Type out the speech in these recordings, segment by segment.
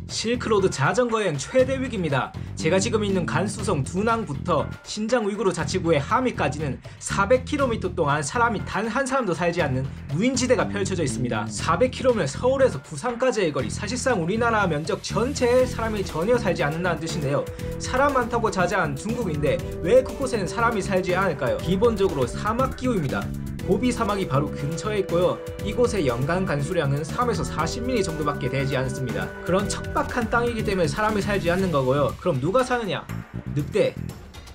실크로드 자전거여행 최대 위기입니다. 제가 지금 있는 간수성 두낭부터 신장 우이구르 자치구의 하미까지는 400km 동안 사람이 단 한 사람도 살지 않는 무인지대가 펼쳐져 있습니다. 400km면 서울에서 부산까지의 거리, 사실상 우리나라 면적 전체에 사람이 전혀 살지 않는다는 뜻인데요. 사람 많다고 자자한 중국인데 왜 그곳에는 사람이 살지 않을까요? 기본적으로 사막 기후입니다. 고비 사막이 바로 근처에 있고요. 이곳의 연간 간수량은 3에서 40mm 정도밖에 되지 않습니다. 그런 척박한 땅이기 때문에 사람이 살지 않는 거고요. 그럼 누가 사느냐? 늑대,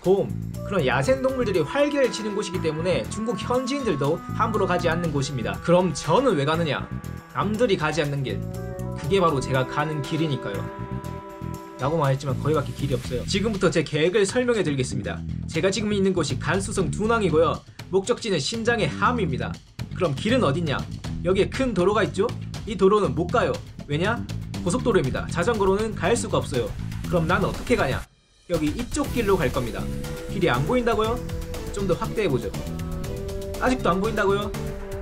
곰, 그런 야생동물들이 활개를 치는 곳이기 때문에 중국 현지인들도 함부로 가지 않는 곳입니다. 그럼 저는 왜 가느냐? 남들이 가지 않는 길, 그게 바로 제가 가는 길이니까요. 라고 말했지만 거기밖에 길이 없어요. 지금부터 제 계획을 설명해 드리겠습니다. 제가 지금 있는 곳이 간수성 두낭이고요. 목적지는 신장의 함입니다. 그럼 길은 어딨냐? 여기에 큰 도로가 있죠? 이 도로는 못 가요. 왜냐? 고속도로입니다. 자전거로는 갈 수가 없어요. 그럼 난 어떻게 가냐? 여기 이쪽 길로 갈 겁니다. 길이 안 보인다고요? 좀 더 확대해보죠. 아직도 안 보인다고요?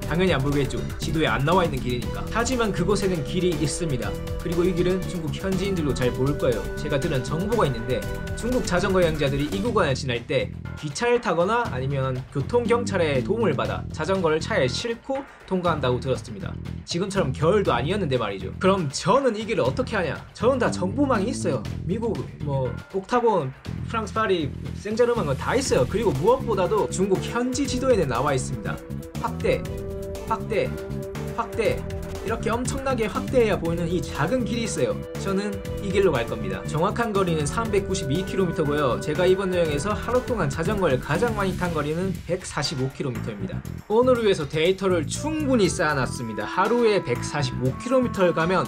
당연히 안 보이겠죠. 지도에 안 나와 있는 길이니까. 하지만 그곳에는 길이 있습니다. 그리고 이 길은 중국 현지인들도 잘 모를 거예요. 제가 들은 정보가 있는데 중국 자전거 여행자들이 이 구간을 지날 때 기차를 타거나 아니면 교통경찰의 도움을 받아 자전거를 차에 싣고 통과한다고 들었습니다. 지금처럼 겨울도 아니었는데 말이죠. 그럼 저는 이 길을 어떻게 하냐? 저는 다 정보망이 있어요. 미국, 옥타곤, 프랑스 파리, 생제르맹 다 있어요. 그리고 무엇보다도 중국 현지 지도에는 나와 있습니다. 확대, 이렇게 엄청나게 확대해야 보이는 이 작은 길이 있어요. 저는 이 길로 갈 겁니다. 정확한 거리는 392km고요. 제가 이번 여행에서 하루 동안 자전거를 가장 많이 탄 거리는 145km입니다. 오늘을 위해서 데이터를 충분히 쌓아놨습니다. 하루에 145km를 가면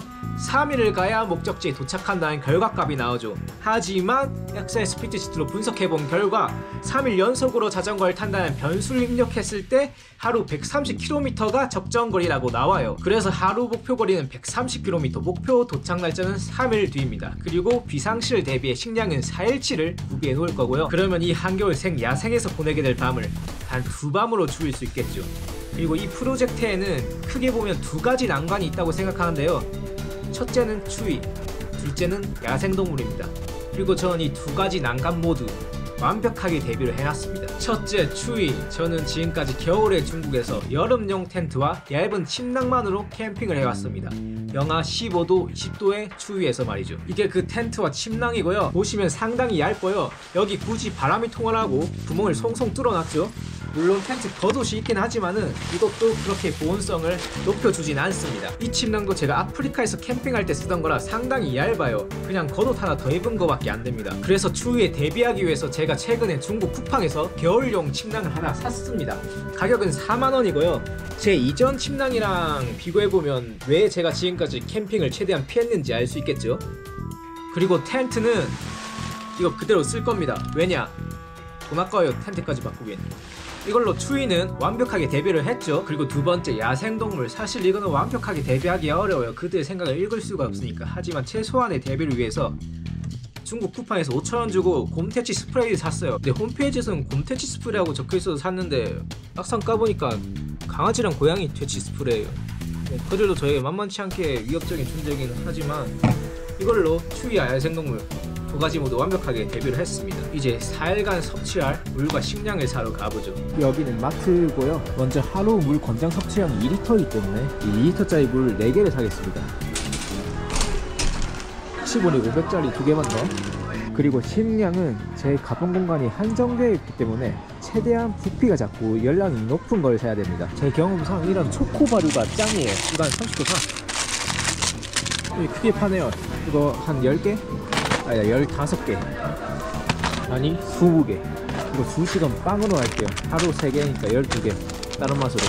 3일을 가야 목적지에 도착한다는 결과값이 나오죠. 하지만 엑셀 스프레드시트로 분석해본 결과 3일 연속으로 자전거를 탄다는 변수를 입력했을 때 하루 130km가 적정거리라고 나와요. 그래서 하루 목표 거리는 130km, 목표 도착 날짜는 3일 뒤입니다. 그리고 비상시를 대비해 식량은 4일치를 구비해 놓을 거고요. 그러면 이 한겨울 생야생에서 보내게 될 밤을 단 2밤으로 줄일 수 있겠죠. 그리고 이 프로젝트에는 크게 보면 두 가지 난관이 있다고 생각하는데요. 첫째는 추위, 둘째는 야생동물입니다. 그리고 저는 이 두 가지 난관 모두 완벽하게 대비를 해놨습니다. 첫째, 추위. 저는 지금까지 겨울에 중국에서 여름용 텐트와 얇은 침낭만으로 캠핑을 해왔습니다. 영하 15도, 20도의 추위에서 말이죠. 이게 그 텐트와 침낭이고요. 보시면 상당히 얇고요. 여기 굳이 바람이 통하라고 구멍을 송송 뚫어놨죠. 물론 텐트 겉옷이 있긴 하지만은 이것도 그렇게 보온성을 높여주진 않습니다. 이 침낭도 제가 아프리카에서 캠핑할 때 쓰던 거라 상당히 얇아요. 그냥 겉옷 하나 더 입은 거밖에 안 됩니다. 그래서 추위에 대비하기 위해서 제가 최근에 중국 쿠팡에서 겨울용 침낭을 하나 샀습니다. 가격은 4만원이고요. 제 이전 침낭이랑 비교해보면 왜 제가 지금까지 캠핑을 최대한 피했는지 알 수 있겠죠? 그리고 텐트는 이거 그대로 쓸 겁니다. 왜냐? 돈 아까워요. 텐트까지 바꾸기엔. 이걸로 추위는 완벽하게 대비를 했죠. 그리고 두 번째, 야생동물. 사실 이거는 완벽하게 대비하기 어려워요. 그들의 생각을 읽을 수가 없으니까. 하지만 최소한의 대비를 위해서 중국 쿠팡에서 5,000원 주고 곰퇴치 스프레이를 샀어요. 근데 홈페이지에서는 곰퇴치 스프레이라고 적혀있어서 샀는데 막상 까보니까 강아지랑 고양이 퇴치 스프레이예요. 그들도 저에게 만만치 않게 위협적인 존재이긴 하지만 이걸로 추위와 야생동물 두 가지 모두 완벽하게 대비를 했습니다. 이제 4일간 섭취할 물과 식량을 사러 가보죠. 여기는 마트고요. 먼저 하루 물 권장 섭취량이 2리터이기 때문에 이 2리터짜리 물 4개를 사겠습니다. 10원에 500짜리 2개만 더. 그리고 식량은 제 가방 공간이 한정되어 있기 때문에 최대한 부피가 작고 열량이 높은 걸 사야 됩니다. 제 경험상 이런 초코바루가 짱이에요. 이거 한 30도 사. 여기 크게 파네요. 이거 한 10개? 아니 15개 아니 20개. 이거 2시간 빵으로 할게요. 하루 3개니까 12개 다른 맛으로.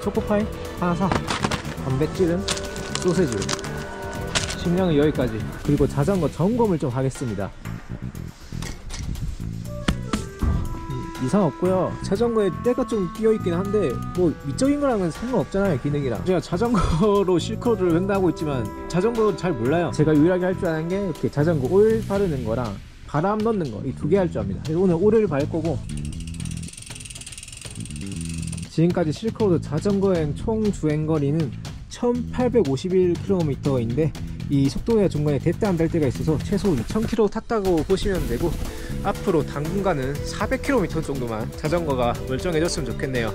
초코파이 하나 사. 단백질은 소세지. 식량은 여기까지. 그리고 자전거 점검을 좀 하겠습니다. 이상 없고요. 자전거에 때가 좀 끼어있긴 한데 뭐 위적인 거랑은 상관없잖아요. 기능이랑. 제가 자전거로 실크로드를 횡단하고 있지만 자전거 잘 몰라요. 제가 유일하게 할 줄 아는 게 이렇게 자전거 오일 바르는 거랑 바람 넣는 거, 이 2개 할 줄 압니다. 그래서 오늘 오일을 바를 거고, 지금까지 실크로드 자전거 여행 총 주행거리는 1851km인데 이 속도가 중간에 됐다 안 될 때가 있어서 최소 2000km 탔다고 보시면 되고, 앞으로 당분간은 400km 정도만 자전거가 멀쩡해졌으면 좋겠네요.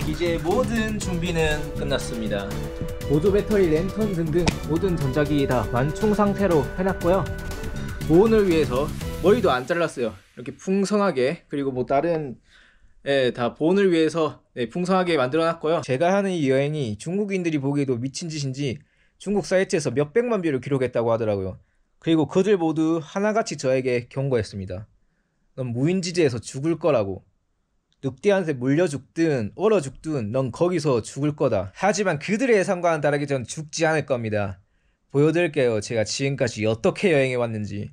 이제 모든 준비는 끝났습니다. 보조 배터리, 랜턴 등등 모든 전자기 다 완충 상태로 해놨고요. 보온을 위해서 머리도 안 잘랐어요. 이렇게 풍성하게, 그리고 뭐 다른 다 보온을 위해서 풍성하게 만들어 놨고요. 제가 하는 이 여행이 중국인들이 보기에도 미친 짓인지 중국 사이트에서 몇백만 뷰를 기록했다고 하더라고요. 그리고 그들 모두 하나같이 저에게 경고했습니다. 넌 무인지대에서 죽을 거라고. 늑대한테 물려 죽든 얼어 죽든 넌 거기서 죽을 거다. 하지만 그들의 예상과는 다르게 전 죽지 않을 겁니다. 보여드릴게요. 제가 지금까지 어떻게 여행해 왔는지.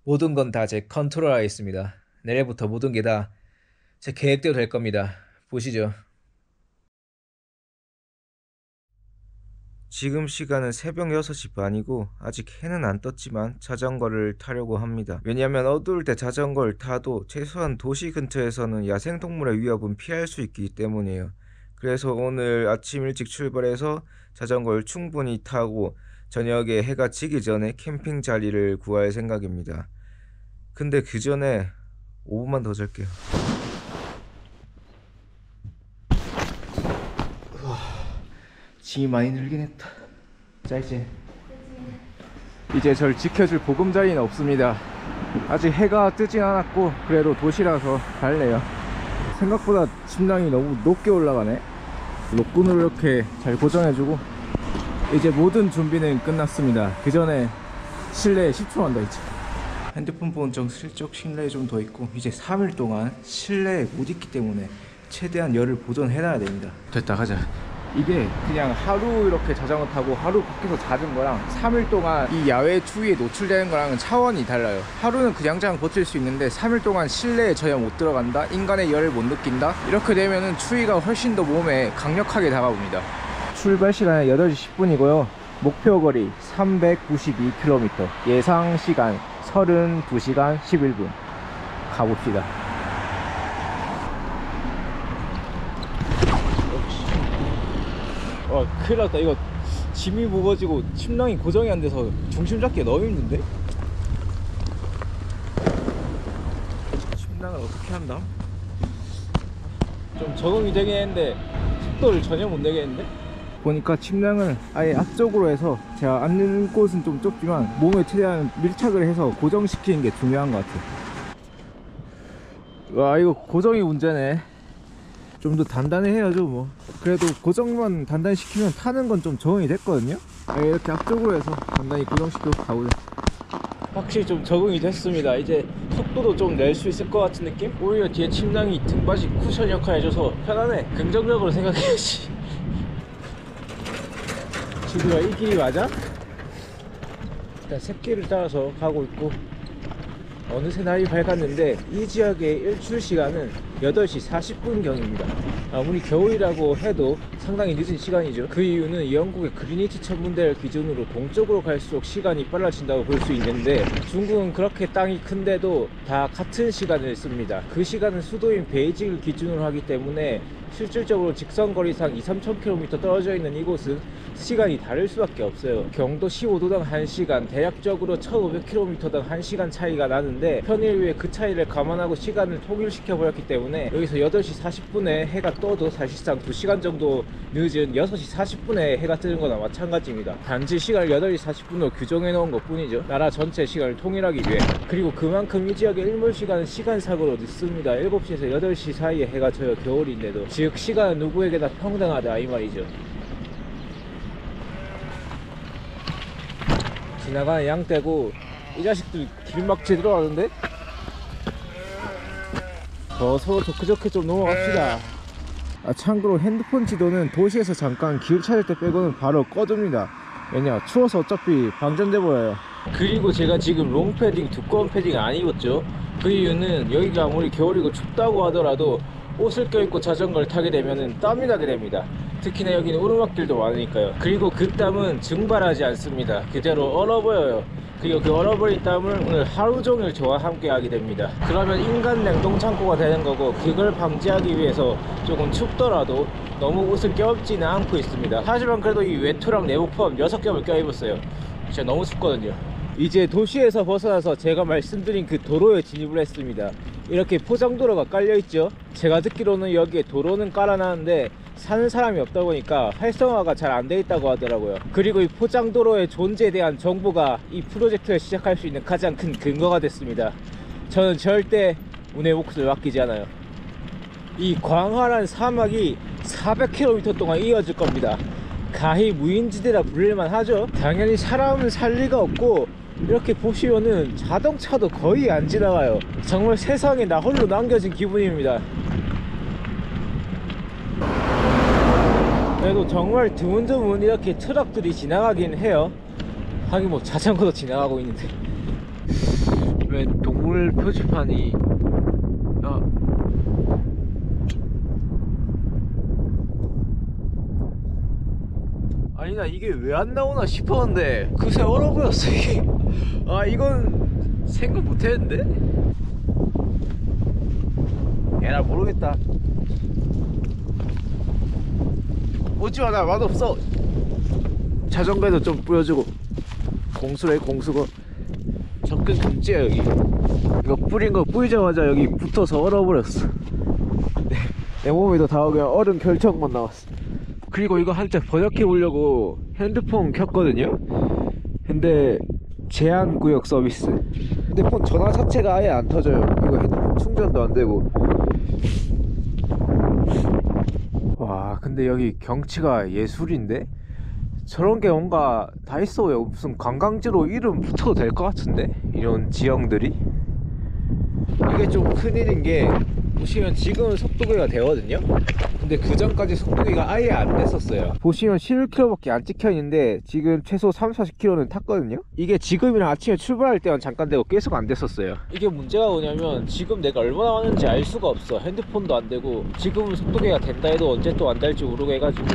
모든 건 다 제 컨트롤하에 있습니다. 내일부터 모든 게 다 제 계획대로 될 겁니다. 보시죠. 지금 시간은 새벽 6시 반이고 아직 해는 안 떴지만 자전거를 타려고 합니다. 왜냐면 어두울 때 자전거를 타도 최소한 도시 근처에서는 야생동물의 위협은 피할 수 있기 때문이에요. 그래서 오늘 아침 일찍 출발해서 자전거를 충분히 타고 저녁에 해가 지기 전에 캠핑 자리를 구할 생각입니다. 근데 그 전에 5분만 더 잘게요. 짐이 많이 늘긴 했다. 자, 이제 절 지켜줄 보금자리는 없습니다. 아직 해가 뜨진 않았고 그래도 도시라서 달래요. 생각보다 침낭이 너무 높게 올라가네. 록군으로 이렇게 잘 고정해주고 이제 모든 준비는 끝났습니다. 그 전에 실내에 10초 한다. 이제 핸드폰 보온정 슬쩍 실내에 좀 더 있고, 이제 3일 동안 실내에 못 있기 때문에 최대한 열을 보존해놔야 됩니다. 됐다, 가자. 이게 그냥 하루 이렇게 자전거 타고 하루 밖에서 자는 거랑 3일 동안 이 야외 추위에 노출되는 거랑은 차원이 달라요. 하루는 그냥 버틸 수 있는데 3일 동안 실내에 전혀 못 들어간다, 인간의 열을 못 느낀다, 이렇게 되면은 추위가 훨씬 더 몸에 강력하게 다가옵니다. 출발 시간은 8시 10분이고요 목표 거리 392km, 예상 시간 32시간 11분. 가봅시다. 큰일 났다. 이거 짐이 무거워지고 침낭이 고정이 안 돼서 중심 잡기가 너무 힘든데? 침낭을 어떻게 한다? 좀 적응이 되긴 했는데 속도를 전혀 못 내겠는데? 보니까 침낭을 아예 앞쪽으로 해서 제가 앉는 곳은 좀 좁지만 몸에 최대한 밀착을 해서 고정시키는 게 중요한 것 같아요. 와, 이거 고정이 문제네. 좀 더 단단해야죠 뭐. 그래도 고정만 단단히 시키면 타는 건 좀 적응이 됐거든요. 이렇게 앞쪽으로 해서 단단히 고정시키고 가보자. 확실히 좀 적응이 됐습니다. 이제 속도도 좀 낼 수 있을 것 같은 느낌? 오히려 뒤에 침낭이 등받이 쿠션 역할 해줘서 편하네. 긍정적으로 생각해야지. 지구가 이 길이 맞아? 일단 샛길을 따라서 가고 있고, 어느새 날이 밝았는데 이 지역의 일출 시간은 8시 40분경입니다. 아무리 겨울이라고 해도 상당히 늦은 시간이죠. 그 이유는 영국의 그리니치 천문대를 기준으로 동쪽으로 갈수록 시간이 빨라진다고 볼 수 있는데, 중국은 그렇게 땅이 큰데도 다 같은 시간을 씁니다. 그 시간은 수도인 베이징을 기준으로 하기 때문에 실질적으로 직선거리상 2-3,000km 떨어져 있는 이곳은 시간이 다를 수밖에 없어요. 경도 15도당 1시간, 대략적으로 1,500km당 1시간 차이가 나는데, 편의를 위해 그 차이를 감안하고 시간을 통일시켜 버렸기 때문에 여기서 8시 40분에 해가 떠도 사실상 2시간 정도 늦은 6시 40분에 해가 뜨는 거나 마찬가지입니다. 단지 시간을 8시 40분으로 규정해 놓은 것 뿐이죠. 나라 전체 시간을 통일하기 위해. 그리고 그만큼 이 지역의 일몰 시간은 시간상으로 늦습니다. 7시에서 8시 사이에 해가 져요. 겨울인데도. 즉 시간은 누구에게나 평등하다 이 말이죠. 지나가는 양떼고 이 자식들 길 막 제대로 하는데? 서로 좋게 좀 넘어갑시다. 참고로 핸드폰 지도는 도시에서 잠깐 길 찾을 때 빼고는 바로 꺼둡니다. 왜냐, 추워서 어차피 방전돼 보여요. 그리고 제가 지금 롱패딩, 두꺼운 패딩 안 입었죠. 그 이유는 여기가 아무리 겨울이고 춥다고 하더라도 옷을 껴입고 자전거를 타게 되면 땀이 나게 됩니다. 특히나 여기는 오르막길도 많으니까요. 그리고 그 땀은 증발하지 않습니다. 그대로 얼어 보여요. 그리고 그 얼어버린 땀을 오늘 하루 종일 저와 함께 하게 됩니다. 그러면 인간 냉동창고가 되는 거고, 그걸 방지하기 위해서 조금 춥더라도 너무 옷을 껴입지는 않고 있습니다. 하지만 그래도 이 외투랑 내복 포함 6겹을 껴입었어요. 진짜 너무 춥거든요. 이제 도시에서 벗어나서 제가 말씀드린 그 도로에 진입을 했습니다. 이렇게 포장도로가 깔려있죠. 제가 듣기로는 여기에 도로는 깔아놨는데 사는 사람이 없다 보니까 활성화가 잘 안 돼 있다고 하더라고요. 그리고 이 포장도로의 존재에 대한 정보가 이 프로젝트를 시작할 수 있는 가장 큰 근거가 됐습니다. 저는 절대 운의 몫을 맡기지 않아요. 이 광활한 사막이 400km 동안 이어질 겁니다. 가히 무인지대라 불릴만 하죠. 당연히 사람은 살 리가 없고, 이렇게 보시면은 자동차도 거의 안 지나가요. 정말 세상에 나 홀로 남겨진 기분입니다. 그래도 정말 드문드문 이렇게 트럭들이 지나가긴 해요. 하긴 뭐 자전거도 지나가고 있는데. 왜 동물 표지판이 아니다, 이게 왜 안 나오나 싶었는데 그새 얼어버렸어 이게. 아, 이건 생각 못했는데. 나 모르겠다. 오지마, 나 맛없어. 자전거에도 좀 뿌려주고. 공수래, 공수거. 접근 금지야 여기. 이거 뿌린 거 뿌리자마자 여기 붙어서 얼어버렸어. 내 몸에도 다 그냥 얼음 결정만 나왔어. 그리고 이거 한참 번역해 보려고 핸드폰 켰거든요. 근데 제한구역 서비스. 핸드폰 전화 자체가 아예 안 터져요. 이거 핸드폰 충전도 안 되고. 와, 근데 여기 경치가 예술인데? 저런 게 뭔가 다 있어요. 무슨 관광지로 이름 붙어도 될 것 같은데? 이런 지형들이. 이게 좀 큰일인 게, 보시면 지금은 속도계가 되거든요. 근데 그 전까지 속도계가 아예 안 됐었어요. 보시면 11km밖에 안 찍혀 있는데 지금 최소 30-40km는 탔거든요. 이게 지금이랑 아침에 출발할 때만 잠깐 되고 계속 안 됐었어요. 이게 문제가 뭐냐면 지금 내가 얼마나 왔는지 알 수가 없어. 핸드폰도 안 되고, 지금은 속도계가 된다 해도 언제 또 안 될지 모르고 해가지고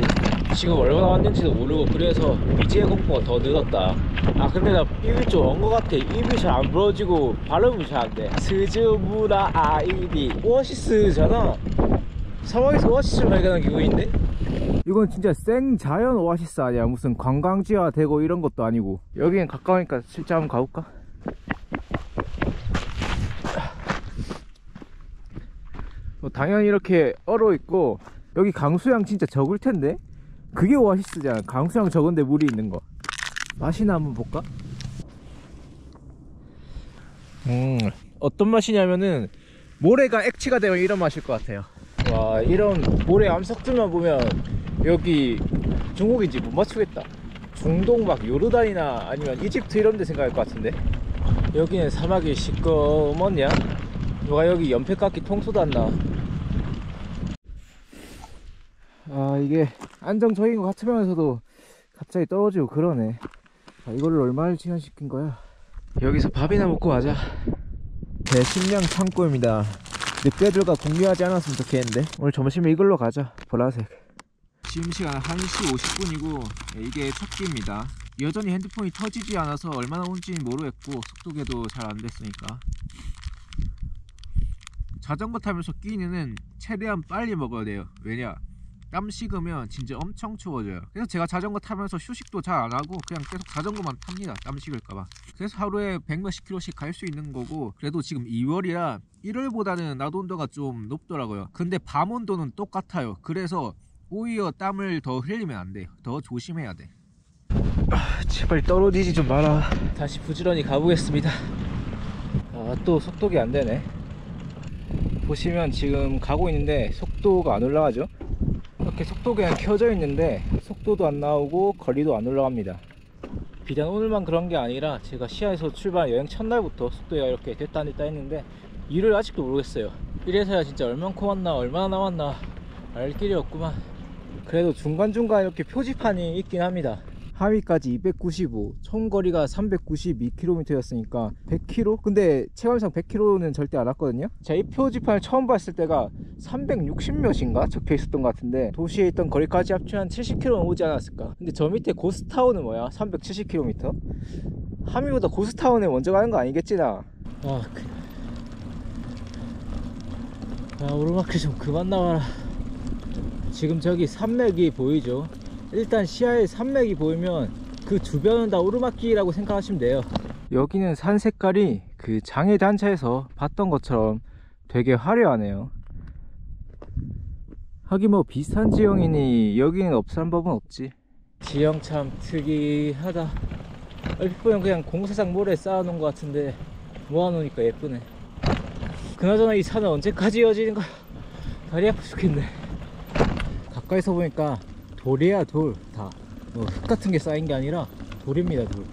지금 얼마나 왔는지도 모르고, 그래서 미지의 공포가 더 늘었다. 아, 근데 나 입이 좀 언 것 같아. 입이 잘 안 부러지고 발음이 잘 안 돼. 스즈무라 아이디 오아시스잖아. 사막에서 오아시스를 발견한 기분인데? 이건 진짜 생자연 오아시스 아니야. 무슨 관광지화 되고 이런 것도 아니고. 여기는 가까우니까 실제 한번 가볼까? 당연히 이렇게 얼어있고, 여기 강수량 진짜 적을 텐데? 그게 오아시스잖아. 강수량 적은데 물이 있는 거. 맛이나 한번 볼까? 어떤 맛이냐면은 모래가 액체가 되면 이런 맛일 것 같아요. 와, 이런 모래 암석들만 보면 여기 중국인지 못 맞추겠다. 중동 막 요르단이나 아니면 이집트 이런 데 생각할 것 같은데. 여기는 사막이 시꺼먼냐? 누가 여기 연필깎이 통수도 안 나. 아, 이게 안정적인 것 같으면서도 갑자기 떨어지고 그러네. 아, 이거를 얼마를 지연시킨 거야? 여기서 밥이나 먹고 가자. 배식량 창고입니다. 늑대들과 공유하지 않았으면 좋겠는데. 오늘 점심에 이걸로 가자. 보라색. 지금 시간 1시 50분이고 이게 첫 끼입니다. 여전히 핸드폰이 터지지 않아서 얼마나 온지는 모르겠고, 속도계도 잘 안 됐으니까. 자전거 타면서 끼니는 최대한 빨리 먹어야 돼요. 왜냐? 땀 식으면 진짜 엄청 추워져요. 그래서 제가 자전거 타면서 휴식도 잘 안 하고 그냥 계속 자전거만 탑니다. 땀 식을까봐. 그래서 하루에 100몇십 킬로씩 갈 수 있는 거고, 그래도 지금 2월이라 1월보다는 낮 온도가 좀 높더라고요. 근데 밤 온도는 똑같아요. 그래서 오히려 땀을 더 흘리면 안 돼. 더 조심해야 돼. 제발 떨어지지 좀 마라. 다시 부지런히 가보겠습니다. 아, 또 속도가 안 되네. 보시면 지금 가고 있는데 속도가 안 올라가죠. 이렇게 속도계는 켜져 있는데 속도도 안 나오고 거리도 안 올라갑니다. 비단 오늘만 그런 게 아니라 제가 시야에서 출발 여행 첫날부터 속도가 이렇게 됐다 안 됐다 했는데 이유를 아직도 모르겠어요. 이래서야 진짜 얼만큼 왔나 얼마나 남았나 알 길이 없구만. 그래도 중간중간 이렇게 표지판이 있긴 합니다. 하위까지 295, 총 거리가 392km 였으니까 100km? 근데 체감상 100km는 절대 안 왔거든요. 제가 이 표지판을 처음 봤을 때가 360몇인가 적혀 있었던 것 같은데, 도시에 있던 거리까지 합치면 한 70km는 오지 않았을까. 근데 저 밑에 고스타운은 뭐야? 370km? 하미보다 고스타운에 먼저 가는 거 아니겠지 나? 오르막길 좀 그만 나와라. 지금 저기 산맥이 보이죠? 일단 시야에 산맥이 보이면 그 주변은 다 오르막길이라고 생각하시면 돼요. 여기는 산 색깔이 그 장애단차에서 봤던 것처럼 되게 화려하네요. 하긴 뭐 비슷한 지형이니 여기는 없을 법은 없지. 지형 참 특이하다. 얼핏 보면 그냥 공사장 모래 쌓아놓은 것 같은데 모아놓으니까 예쁘네. 그나저나 이 산은 언제까지 이어지는 거야? 다리 아파 죽겠네. 가까이서 보니까 돌이야 돌. 다 뭐 흙 같은 게 쌓인 게 아니라 돌입니다 돌.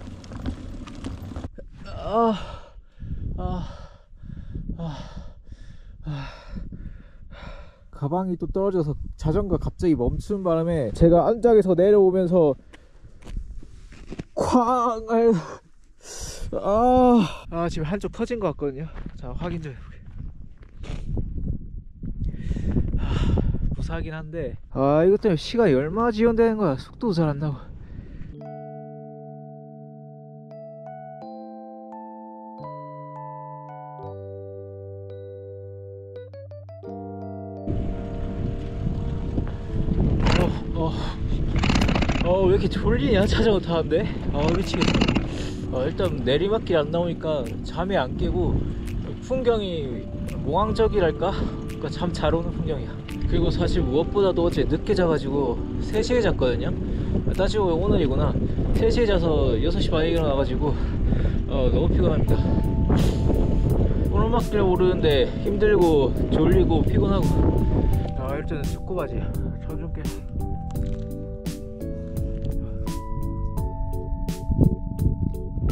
가방이 또 떨어져서 자전거 갑자기 멈추는 바람에 제가 안짝에서 내려오면서 쾅! 지금 한쪽 터진 것 같거든요. 자, 확인 좀 해볼게요. 무사하긴 한데 이것 때문에 시간이 얼마나 지연되는 거야. 속도도 잘 안 나고. 왜 이렇게 졸리냐 자전거 타는데? 미치겠다. 일단 내리막길 안 나오니까 잠이 안 깨고 풍경이 몽환적이랄까? 그러니까 잠 잘 오는 풍경이야. 그리고 사실 무엇보다도 어제 늦게 자가지고 3시에 잤거든요. 따지고 오늘이구나. 3시에 자서 6시 반에 일어나가지고 너무 피곤합니다. 오르막길 오르는데 힘들고 졸리고 피곤하고. 일단은 축구바지야. 쳐줄게.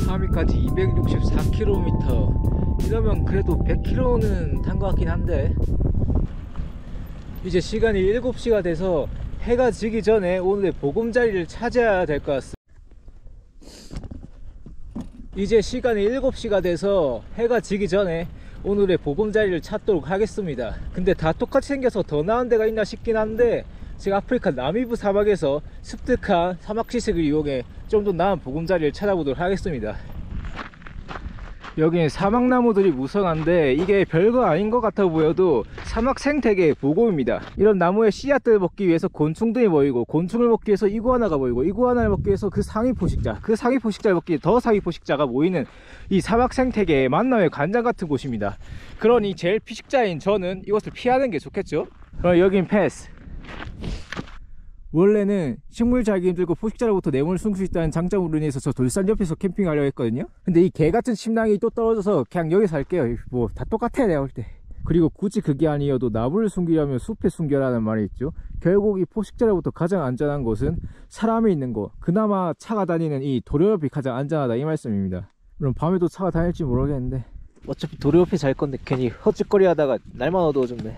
하미까지 264km. 이러면 그래도 100km는 탄 것 같긴 한데, 이제 시간이 7시가 돼서 해가 지기 전에 오늘의 보금자리를 찾아야 될 것 같습니다. 이제 시간이 7시가 돼서 해가 지기 전에 오늘의 보금자리를 찾도록 하겠습니다. 근데 다 똑같이 생겨서 더 나은 데가 있나 싶긴 한데, 제가 아프리카 나미부 사막에서 습득한 사막 지식을 이용해 좀 더 나은 보금자리를 찾아보도록 하겠습니다. 여기는 사막나무들이 무성한데 이게 별거 아닌 것 같아 보여도 사막 생태계의 보고입니다. 이런 나무의 씨앗들을 먹기 위해서 곤충들이 보이고, 곤충을 먹기 위해서 이구아나가 보이고, 이구아나를 먹기 위해서 그 상위 포식자, 그 상위 포식자를 먹기 위해 더 상위 포식자가 모이는 이 사막 생태계의 만남의 관장 같은 곳입니다. 그러니 제일 피식자인 저는 이곳을 피하는 게 좋겠죠. 여긴 패스. 원래는 식물 자기 힘들고 포식자로부터 뇌물을 숨길 수 있다는 장점으로 인해서 저 돌산 옆에서 캠핑하려고 했거든요. 근데 이 개같은 침낭이 또 떨어져서 그냥 여기서 할게요. 뭐 다 똑같아 내가 볼 때. 그리고 굳이 그게 아니어도 나무를 숨기려면 숲에 숨겨라는 말이 있죠. 결국 이 포식자로부터 가장 안전한 곳은 사람이 있는 곳, 그나마 차가 다니는 이 도로 옆이 가장 안전하다 이 말씀입니다. 물론 밤에도 차가 다닐지 모르겠는데 어차피 도로 옆에 잘 건데 괜히 헛짓거리 하다가 날만 어두워졌네.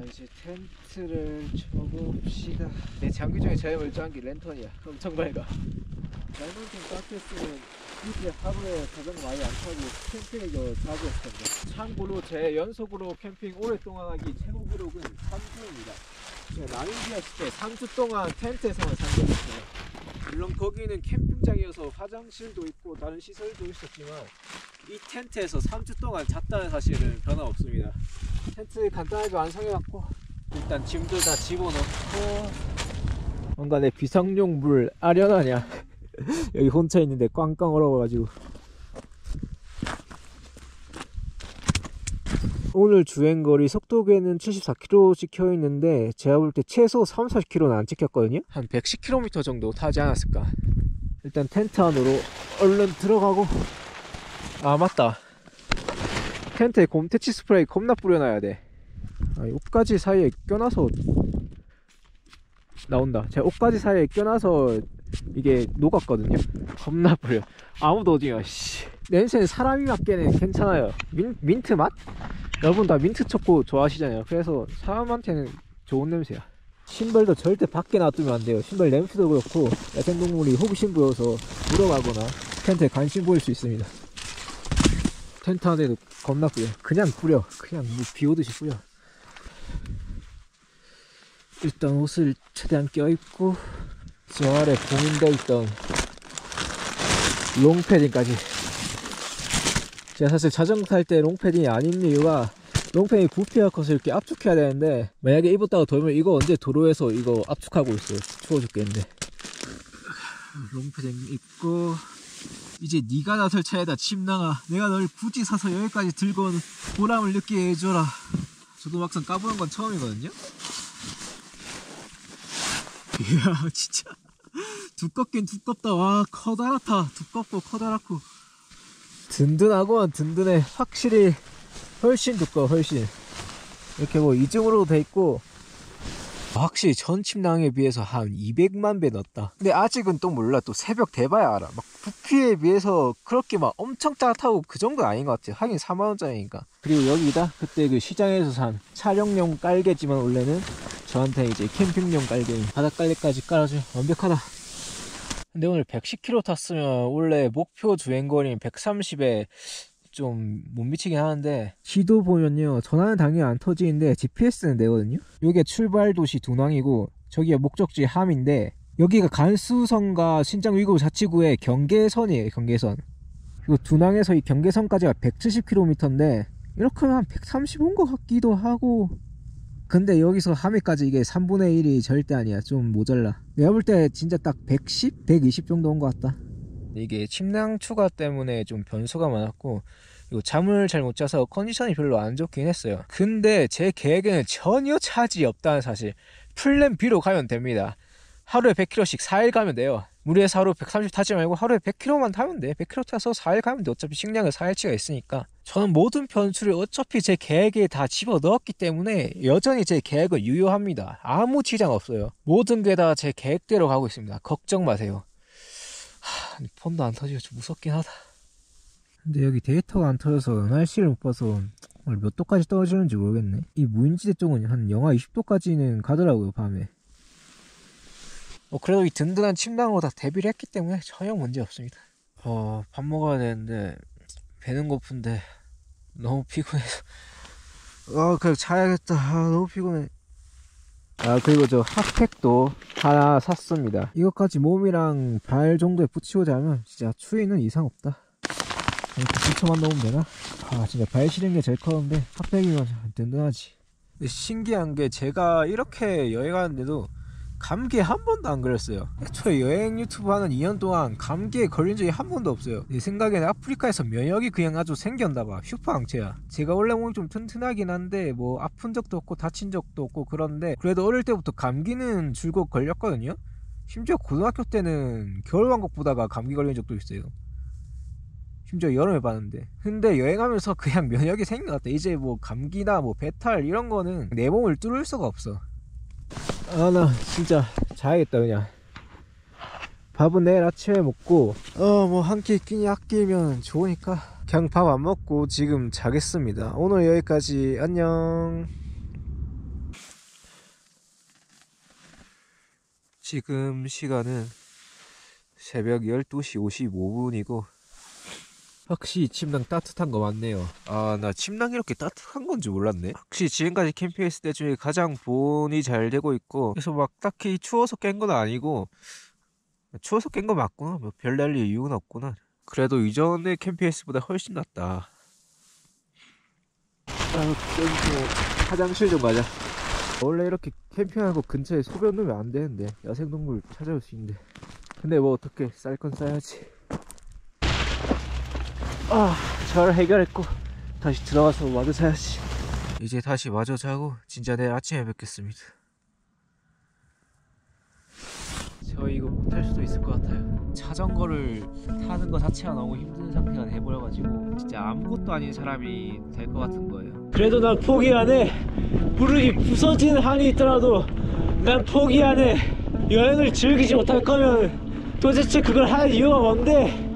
이제 텐트를 쳐봅시다. 내 장비 중에 제일 멀쩡한 게 랜턴이야. 엄청 밝아. 랜턴 깎였으면 이제 하루에 자전거 많이 안 타고 캠핑을 자주 했을 텐데. 참고로 제 연속으로 캠핑 오랫동안 하기 최고 기록은 3주입니다. 제가 나미비아 있을 때 3주 동안 텐트에서만 산 적이 있어요. 물론 거기는 캠핑장이어서 화장실도 있고 다른 시설도 있었지만 이 텐트에서 3주 동안 잤다는 사실은 변함없습니다. 텐트 간단하게 완성해갖고 일단 짐들 다 집어넣고, 뭔가 내 비상용 물 아련하냐 여기 혼자 있는데 꽝꽝 얼어가지고. 오늘 주행거리 속도계는 74km 찍혀있는데 제가 볼 때 최소 30-40km는 안 찍혔거든요. 한 110km 정도 타지 않았을까. 일단 텐트 안으로 얼른 들어가고, 맞다, 텐트에 곰태치 스프레이 겁나 뿌려놔야 돼. 옷가지 사이에 껴놔서 나온다. 제가 옷가지 사이에 껴놔서 이게 녹았거든요. 겁나 뿌려. 아무도 오징어. 냄새는 사람이 맡기에는 괜찮아요. 민트 맛? 여러분 다 민트 초코 좋아하시잖아요. 그래서 사람한테는 좋은 냄새야. 신발도 절대 밖에 놔두면 안 돼요. 신발 냄새도 그렇고 야생동물이 호기심 보여서 물어가거나 텐트에 관심 보일 수 있습니다. 텐트 안에도 겁나 뿌려. 그냥 뿌려. 그냥 뭐 비오듯이 뿌려. 일단 옷을 최대한 껴입고 저 아래 봉인되어 있던 롱패딩까지. 제가 사실 자전거 탈 때 롱패딩이 안 입는 이유가 롱패딩이 부피가 커서 이렇게 압축해야 되는데 만약에 입었다가 돌면 이거 언제 도로에서 이거 압축하고 있어요. 추워 죽겠는데. 롱패딩 입고 이제 네가 나설 차에다 침낭아, 내가 널 굳이 사서 여기까지 들고 온 보람을 느끼게 해줘라. 저도 막상 까보는 건 처음이거든요. 이야 진짜 두껍긴 두껍다. 와 커다랗다. 두껍고 커다랗고 든든하고 든든해. 확실히 훨씬 두꺼워. 훨씬 이렇게 뭐 이중으로도 돼 있고 확실히 전 침낭에 비해서 한 200만 배 넣었다. 근데 아직은 또 몰라. 또 새벽 돼봐야 알아. 막 부피에 비해서 그렇게 막 엄청 따뜻하고 그 정도는 아닌 것 같아. 하긴 4만원짜리니까. 그리고 여기다 그때 그 시장에서 산 촬영용 깔개지만 원래는 저한테 이제 캠핑용 깔개, 바닥 깔개까지 깔아주면 완벽하다. 근데 오늘 110km 탔으면 원래 목표 주행거리는 130에 좀 못 미치긴 하는데 지도 보면요 전화는 당연히 안 터지는데 GPS는 되거든요. 여기가 출발 도시 둔왕이고 저기가 목적지 함인데 여기가 간수성과 신장위구 자치구의 경계선이에요. 경계선. 그리고 둔왕에서 이 경계선까지가 170km인데 이렇게 하면 한 130 온 것 같기도 하고 근데 여기서 함에까지 이게 3분의 1이 절대 아니야. 좀 모자라. 내가 볼 때 진짜 딱 110, 120 정도 온 것 같다. 이게 침낭 추가 때문에 좀 변수가 많았고 그리고 잠을 잘 못 자서 컨디션이 별로 안 좋긴 했어요. 근데 제 계획에는 전혀 차질이 없다는 사실. 플랜 B로 가면 됩니다. 하루에 100km씩 4일 가면 돼요. 무리해서 하루 130 타지 말고 하루에 100km만 타면 돼. 100km 타서 4일 가면 돼. 어차피 식량은 4일치가 있으니까. 저는 모든 변수를 어차피 제 계획에 다 집어넣었기 때문에 여전히 제 계획은 유효합니다. 아무 지장 없어요. 모든 게 다 제 계획대로 가고 있습니다. 걱정 마세요. 폰도 안 터지고 좀 무섭긴 하다. 근데 여기 데이터가 안 터져서 날씨를 못 봐서 오늘 몇 도까지 떨어지는지 모르겠네. 이 무인지대 쪽은 한 영하 20도까지는 가더라고요 밤에. 그래도 이 든든한 침낭으로 다 대비를 했기 때문에 전혀 문제 없습니다. 밥 먹어야 되는데 배는 고픈데 너무 피곤해서 그냥 자야겠다. 너무 피곤해. 그리고 저 핫팩도 하나 샀습니다. 이것까지 몸이랑 발 정도에 붙이고 자면 진짜 추위는 이상 없다. 이렇게 붙여만 넣으면 되나? 진짜 발 시린 게 제일 커는데 핫팩이면 든든하지. 근데 신기한 게 제가 이렇게 여행하는데도 감기에 한 번도 안 걸렸어요. 애초에 여행 유튜브 하는 2년 동안 감기에 걸린 적이 한 번도 없어요. 내 생각에는 아프리카에서 면역이 그냥 아주 생겼나봐. 슈퍼항체야. 제가 원래 몸이 좀 튼튼하긴 한데 뭐 아픈 적도 없고 다친 적도 없고 그런데 그래도 어릴 때부터 감기는 줄곧 걸렸거든요. 심지어 고등학교 때는 겨울왕국 보다가 감기 걸린 적도 있어요. 심지어 여름에 봤는데. 근데 여행하면서 그냥 면역이 생긴 것 같아. 이제 뭐 감기나 뭐 배탈 이런 거는 내 몸을 뚫을 수가 없어. 나 진짜 자야겠다. 그냥 밥은 내일 아침에 먹고 뭐 한 끼 끼니 아끼면 좋으니까 그냥 밥 안 먹고 지금 자겠습니다. 오늘 여기까지. 안녕. 지금 시간은 새벽 12시 55분이고 확실히 침낭 따뜻한 거 맞네요. 나 침낭 이렇게 따뜻한 건지 몰랐네. 확실히 지금까지 캠핑했을 때 중에 가장 보온이 잘 되고 있고 그래서 막 딱히 추워서 깬 건 아니고 추워서 깬 거 맞구나. 뭐 별날 이유는 없구나. 그래도 이전에 캠핑했을 때보다 훨씬 낫다. 화장실 좀 가자. 원래 이렇게 캠핑하고 근처에 소변 넣으면 안 되는데 야생동물 찾아올 수 있는데 근데 뭐 어떻게 쌀 건 싸야지. 잘 해결했고 다시 들어가서 마저 자야지. 이제 다시 마저 자고 진짜 내일 아침에 뵙겠습니다. 저 이거 못할 수도 있을 것 같아요. 자전거를 타는 거 자체가 너무 힘든 상태가 돼버려가지고 진짜 아무것도 아닌 사람이 될 것 같은 거예요. 그래도 난 포기 안 해. 무릎이 부서진 한이 있더라도 난 포기 안 해. 여행을 즐기지 못할 거면 도대체 그걸 할 이유가 뭔데?